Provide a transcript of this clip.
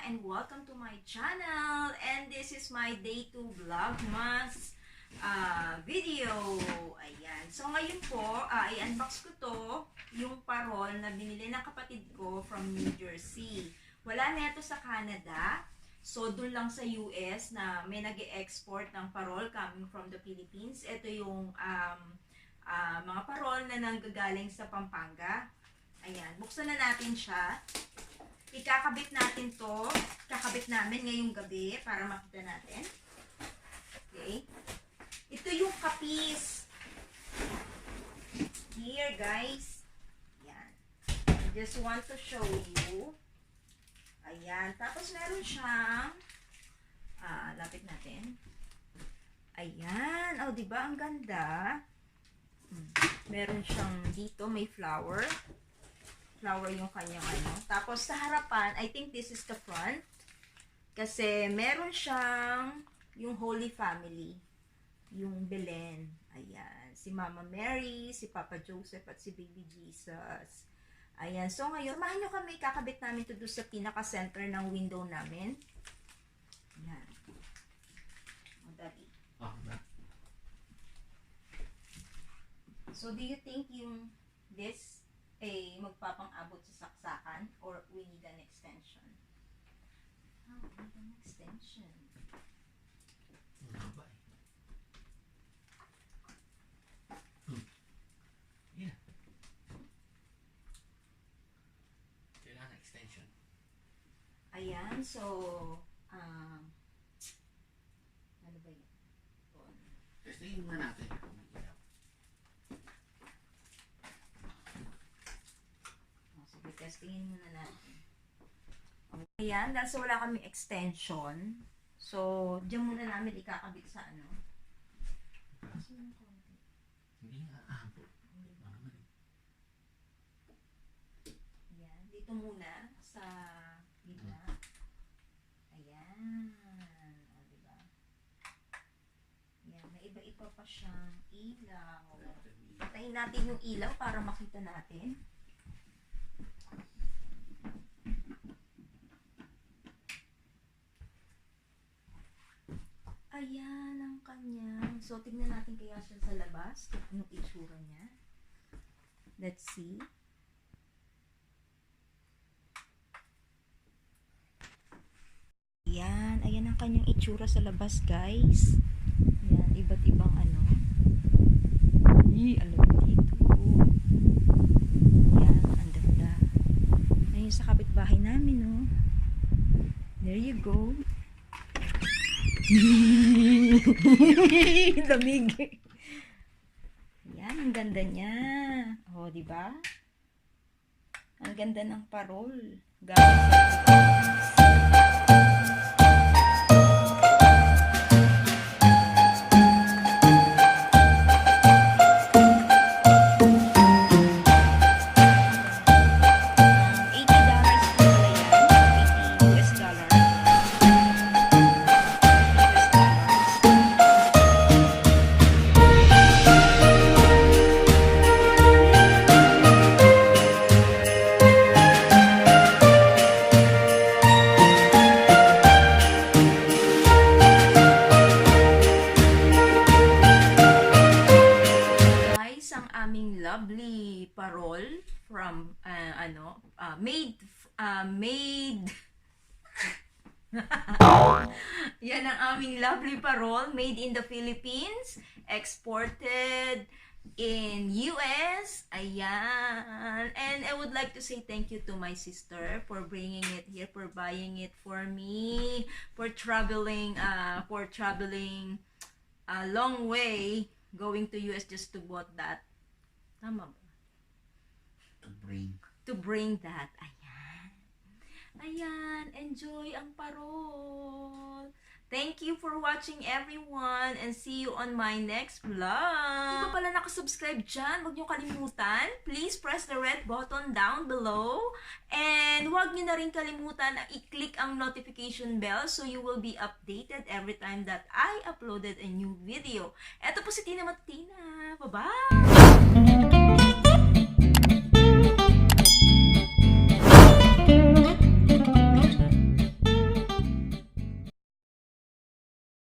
and welcome to my channel. And this is my day 2 vlogmas video. Ayan. So ngayon po, i-unbox ko to, yung parol na binili ng kapatid ko from New Jersey. Wala na ito sa Canada. So dun lang sa US na may nag-e-export ng parol coming from the Philippines. Ito yung mga parol na nanggagaling sa Pampanga. Ayan. Buksan na natin siya. Ikakabit natin to. Kakabit namin ngayong gabi para makita natin. Okay. Ito yung kapis. Here, guys. Ayan. I just want to show you. Ayan. Tapos meron siyang lapit natin. Ayan. Oh, diba? Ang ganda. Meron siyang dito. May flower. Flower yung kanyang ano. Tapos sa harapan, I think this is the front. Kasi meron siyang yung Holy Family. Yung Belen. Ayan. Si Mama Mary, si Papa Joseph, at si Baby Jesus. Ayan. So ngayon, samahan nyo kami. Kakabit namin ito doon sa pinaka-center ng window namin. Ayan. O, dali. So do you think yung this magpapang-abot sa saksakan or we need an extension? Oh, we need an extension. Yeah. Kailangan extension. Ayan, so ano ba yun? Testingin muna natin. Testingin muna natin. Ayan, dahil so wala kami extension. So, diyan muna namin ikakabit sa ano. Hindi nga aabot. Ayan, dito muna sa gitna. Ayan. O, diba? Ayan, may iba-iba pa siyang ilaw. Patayin natin yung ilaw para makita natin. Ayan ang kanyang. So, tignan natin kaya siya sa labas. Yung itsura niya. Let's see. Ayan. Ayan ang kanyang itsura sa labas, guys. Ayan. Iba't ibang ano. Alam dito. Ayan. Ang ganda. Ayan sa kapitbahay namin, oh. There you go. Lamig. Yan, ang ganda niya. Oh, di ba? Ang ganda ng parol. Guys. Aming lovely parol from made yan ang aming lovely parol, made in the Philippines, exported in US. Ayan. And I would like to say thank you to my sister for bringing it here, for buying it for me, for traveling a long way going to US just to bought that. Tama ba? To bring that. Ayan. Ayan. Enjoy ang parol. Thank you for watching, everyone, and see you on my next vlog. Kung pa pala nakasubscribe dyan, huwag niyo kalimutan. Please press the red button down below. And huwag niyo na rin kalimutan na i-click ang notification bell so you will be updated every time that I uploaded a new video. Eto po si Tina Matina. Bye-bye!